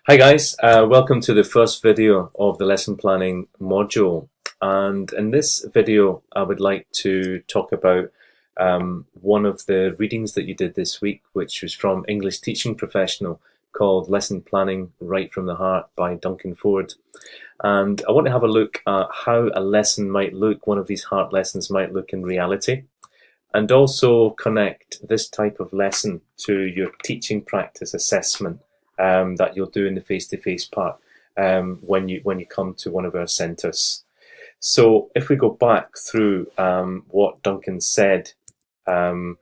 Hi guys, welcome to the first video of the lesson planning module. And in this video, I would like to talk about one of the readings that you did this week, which was from English Teaching Professional, called Lesson Planning Right from the Heart by Duncan Ford. And I want to have a look at how a lesson might look, one of these heart lessons might look in reality, and also connect this type of lesson to your teaching practice assessment that you'll do in the face-to-face part when you come to one of our centres. So if we go back through what Duncan said, in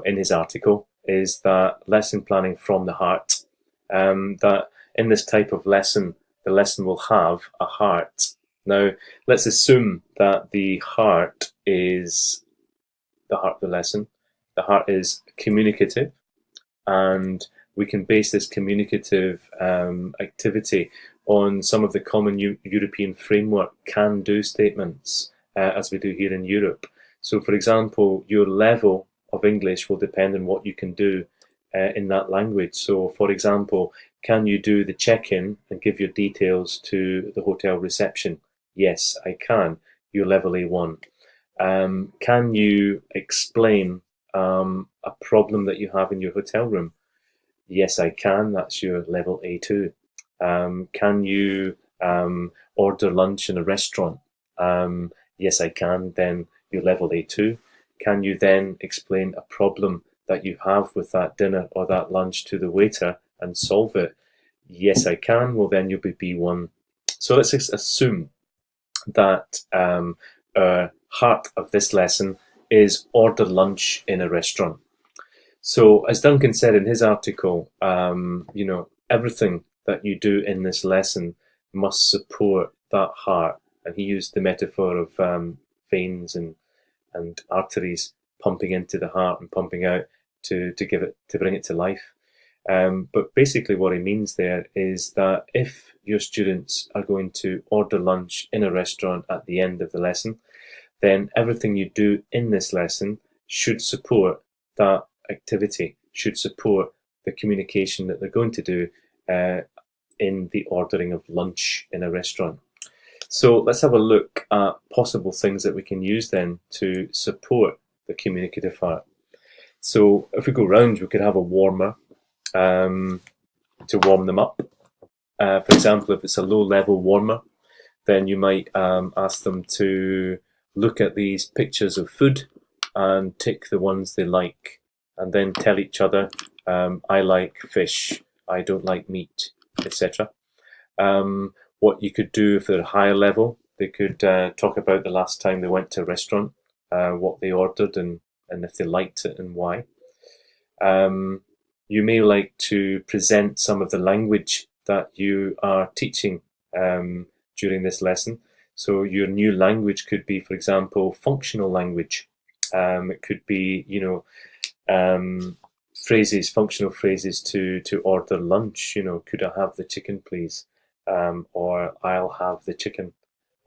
his article, is that lesson planning from the heart. That in this type of lesson, the lesson will have a heart. Now, let's assume that the heart is the heart of the lesson. The heart is communicative, and we can base this communicative activity on some of the common European framework can-do statements, as we do here in Europe. So, for example, your level of English will depend on what you can do in that language. So, for example, can you do the check-in and give your details to the hotel reception? Yes, I can. You're level A1. Can you explain a problem that you have in your hotel room? Yes, I can. That's your level A2. Can you order lunch in a restaurant? Yes, I can. Then you're level A2. Can you then explain a problem that you have with that dinner or that lunch to the waiter and solve it? Yes, I can. Well, then you'll be B1. So let's assume that heart of this lesson is order lunch in a restaurant. So, as Duncan said in his article, everything that you do in this lesson must support that heart. And he used the metaphor of veins and arteries pumping into the heart and pumping out to bring it to life. But basically, what he means there is that if your students are going to order lunch in a restaurant at the end of the lesson, then everything you do in this lesson should support that activity, should support the communication that they're going to do in the ordering of lunch in a restaurant. So let's have a look at possible things that we can use then to support the communicative heart. So if we go round, we could have a warmer to warm them up. For example, if it's a low level warmer, then you might ask them to look at these pictures of food and tick the ones they like, and then tell each other, I like fish, I don't like meat, etc. What you could do if they're higher level, they could talk about the last time they went to a restaurant, what they ordered, and if they liked it and why. You may like to present some of the language that you are teaching during this lesson. So your new language could be, for example, functional language. It could be, phrases, functional phrases to order lunch. Could I have the chicken, please? Or I'll have the chicken.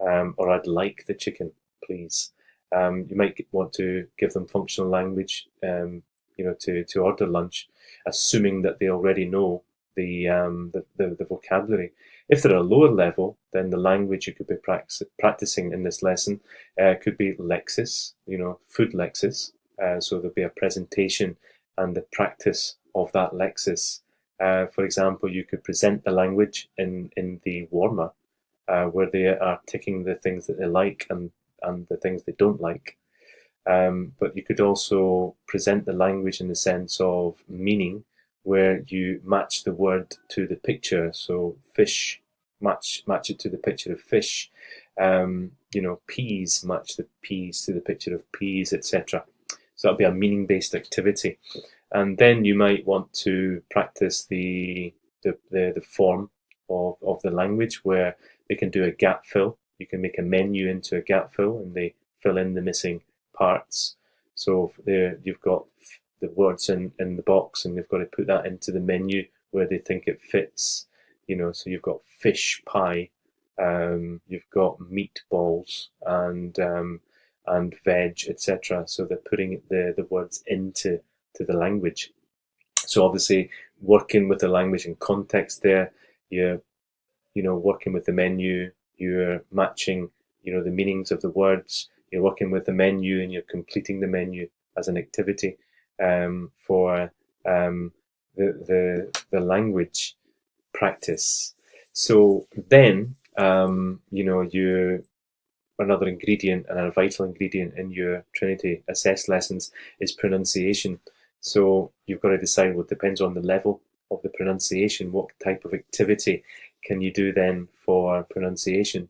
Or I'd like the chicken, please. You might want to give them functional language, to order lunch, assuming that they already know the vocabulary. If they're at a lower level, then the language you could be practicing in this lesson could be lexis, food lexis. So there'll be a presentation and the practice of that lexis. For example, you could present the language in the warmer, where they are ticking the things that they like and the things they don't like. But you could also present the language in the sense of meaning, where you match the word to the picture. So fish, match it to the picture of fish. Peas, match the peas to the picture of peas, etc. So that'll be a meaning-based activity. And then you might want to practice the form of the language, where they can do a gap fill. You can make a menu into a gap fill, and they fill in the missing parts. So there you've got the words in the box, and they've got to put that into the menu where they think it fits. So you've got fish pie, you've got meatballs, and veg, etc. So they're putting the words into the language. So obviously working with the language and context there, you're working with the menu, you're matching the meanings of the words, you're working with the menu and you're completing the menu as an activity for um, the language practice. So then you another ingredient and a vital ingredient in your Trinity Assess lessons is pronunciation. So you've got to decide what depends on the level of the pronunciation, what type of activity can you do then for pronunciation.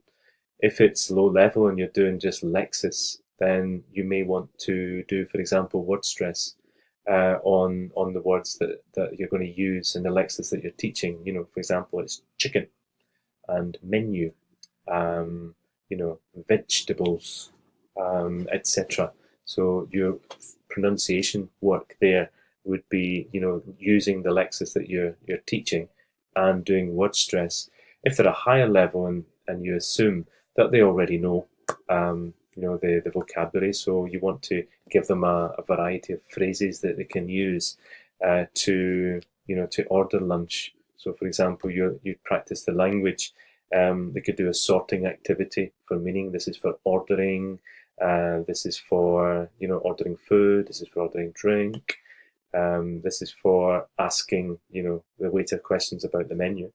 If it's low level and you're doing just Lexis, then you may want to do, for example, word stress on the words that you're going to use in the Lexis that you're teaching. For example, it's chicken and menu, um, vegetables, etc. So your pronunciation work there would be, using the Lexis that you're teaching and doing word stress. If they're a higher level and you assume that they already know, the vocabulary, so you want to give them a variety of phrases that they can use to order lunch. So, for example, you practice the language. They could do a sorting activity for meaning. This is for ordering. This is for ordering food. This is for ordering drink. This is for asking the waiter questions about the menu.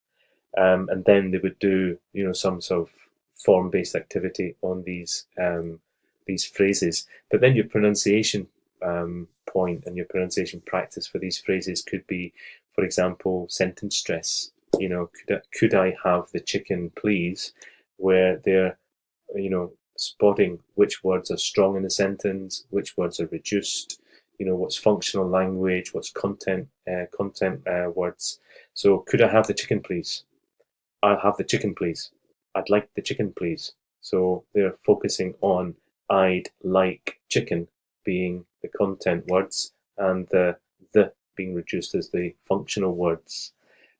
And then they would do some sort of form-based activity on these phrases. But then your pronunciation point and your pronunciation practice for these phrases could be, for example, sentence stress. Could I have the chicken, please? Where they're spotting which words are strong in the sentence, which words are reduced. What's functional language, what's content words. So could I have the chicken, please? I'll have the chicken, please. I'd like the chicken, please. So they're focusing on I'd like chicken being the content words and the being reduced as the functional words.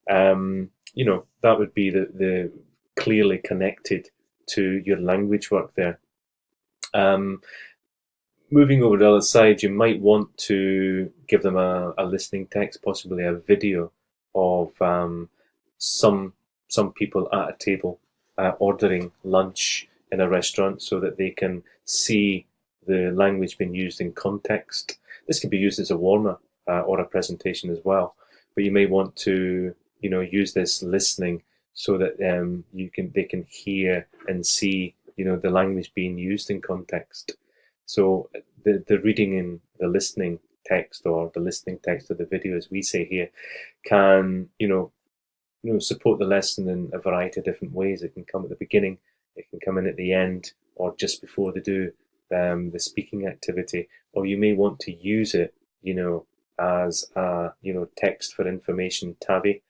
That would be the clearly connected to your language work there. Um, Moving over to the other side, you might want to give them a listening text, possibly a video of some some people at a table ordering lunch in a restaurant, so that they can see the language being used in context. This can be used as a warmer or a presentation as well, but you may want to use this listening so that they can hear and see the language being used in context. So the reading and the listening text, or the listening text of the video, as we say here, can support the lesson in a variety of different ways. It can come at the beginning, it can come in at the end, or just before they do the speaking activity, or you may want to use it, as a text for information, TAVI.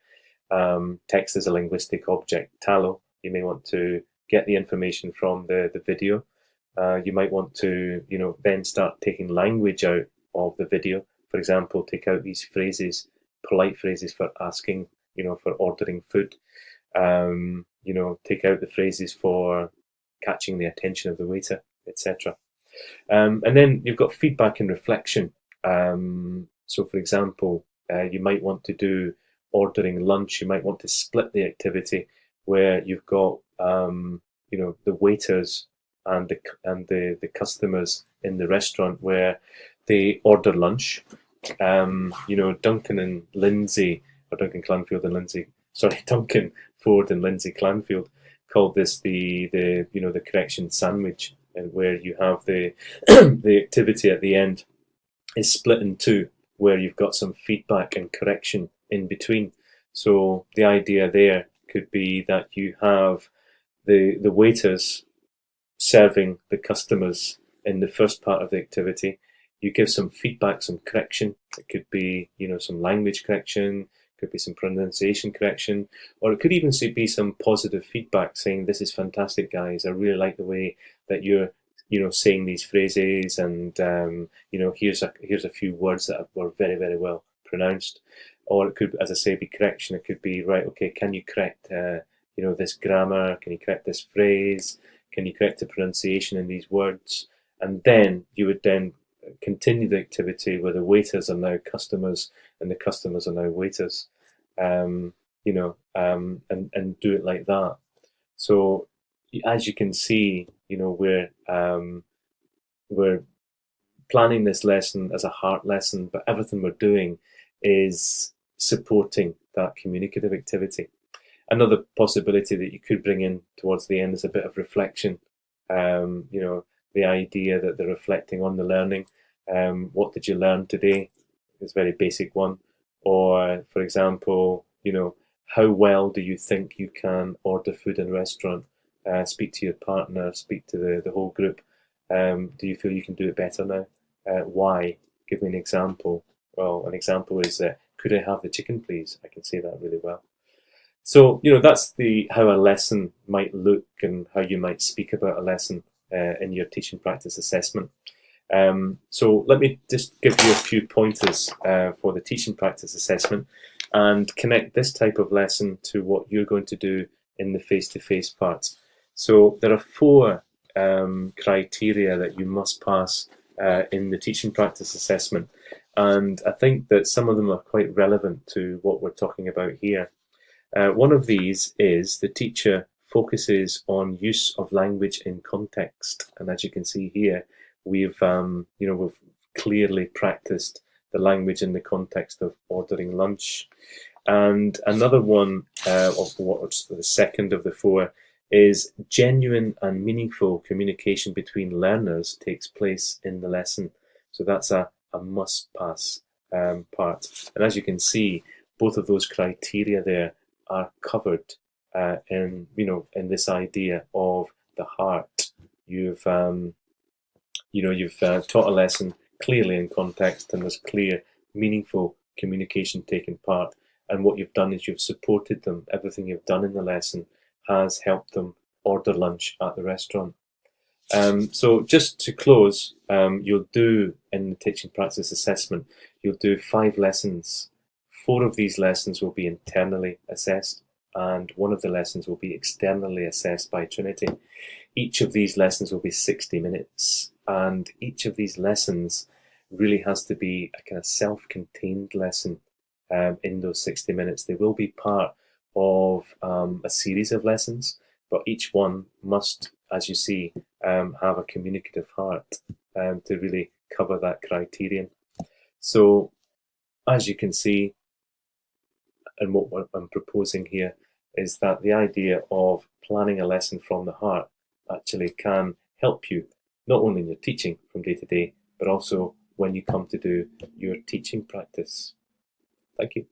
Text is a linguistic object, TALO. You may want to get the information from the video. You might want to, then start taking language out of the video. For example, take out these phrases, polite phrases for asking, for ordering food. Take out the phrases for catching the attention of the waiter, etc. And then you've got feedback and reflection. So, for example, you might want to do ordering lunch. You might want to split the activity where you've got, the waiters and the customers in the restaurant, where they order lunch. Duncan and Lindsay, or Duncan Clanfield and Lindsay, sorry, Duncan Ford and Lindsay Clanfield called this the correction sandwich, and where you have the the activity at the end is split in two, where you've got some feedback and correction in between. So the idea there could be that you have the waiters serving the customers in the first part of the activity. You give some feedback, some correction. It could be, some language correction, could be some pronunciation correction, or it could even be some positive feedback saying, this is fantastic, guys. I really like the way that you're, saying these phrases, and, here's a few words that were very, very well pronounced. Or it could, as I say, be correction. It could be, right, okay, can you correct, this grammar? Can you correct this phrase? Can you correct the pronunciation in these words? And then you would then continue the activity where the waiters are now customers, and the customers are now waiters, and do it like that. So as you can see, we're planning this lesson as a heart lesson, but everything we're doing is supporting that communicative activity. Another possibility that you could bring in towards the end is a bit of reflection. The idea that they're reflecting on the learning. What did you learn today? It's a very basic one. Or, for example, how well do you think you can order food in a restaurant? Speak to your partner, speak to the whole group. Do you feel you can do it better now? Why? Give me an example. Well, an example is, could I have the chicken, please? I can say that really well. So, that's how a lesson might look and how you might speak about a lesson in your teaching practice assessment. So let me just give you a few pointers for the teaching practice assessment and connect this type of lesson to what you're going to do in the face-to-face part. So there are 4 criteria that you must pass in the teaching practice assessment, and I think that some of them are quite relevant to what we're talking about here. One of these is the teacher focuses on use of language in context, and as you can see here, we've clearly practiced the language in the context of ordering lunch. And another one, of what's the second of the 4, is genuine and meaningful communication between learners takes place in the lesson. So that's a must pass part. And as you can see, both of those criteria there are covered in this idea of the heart. You've taught a lesson clearly in context, and there's clear, meaningful communication taking part. And what you've done is you've supported them. Everything you've done in the lesson has helped them order lunch at the restaurant. So just to close, you'll do in the teaching practice assessment, you'll do 5 lessons. 4 of these lessons will be internally assessed, and 1 of the lessons will be externally assessed by Trinity. Each of these lessons will be 60 minutes, and each of these lessons really has to be a kind of self-contained lesson in those 60 minutes. They will be part of a series of lessons, but each one must, as you see, have a communicative heart to really cover that criterion. So, as you can see, and what I'm proposing here is that the idea of planning a lesson from the heart actually can help you, not only in your teaching from day to day, but also when you come to do your teaching practice. Thank you.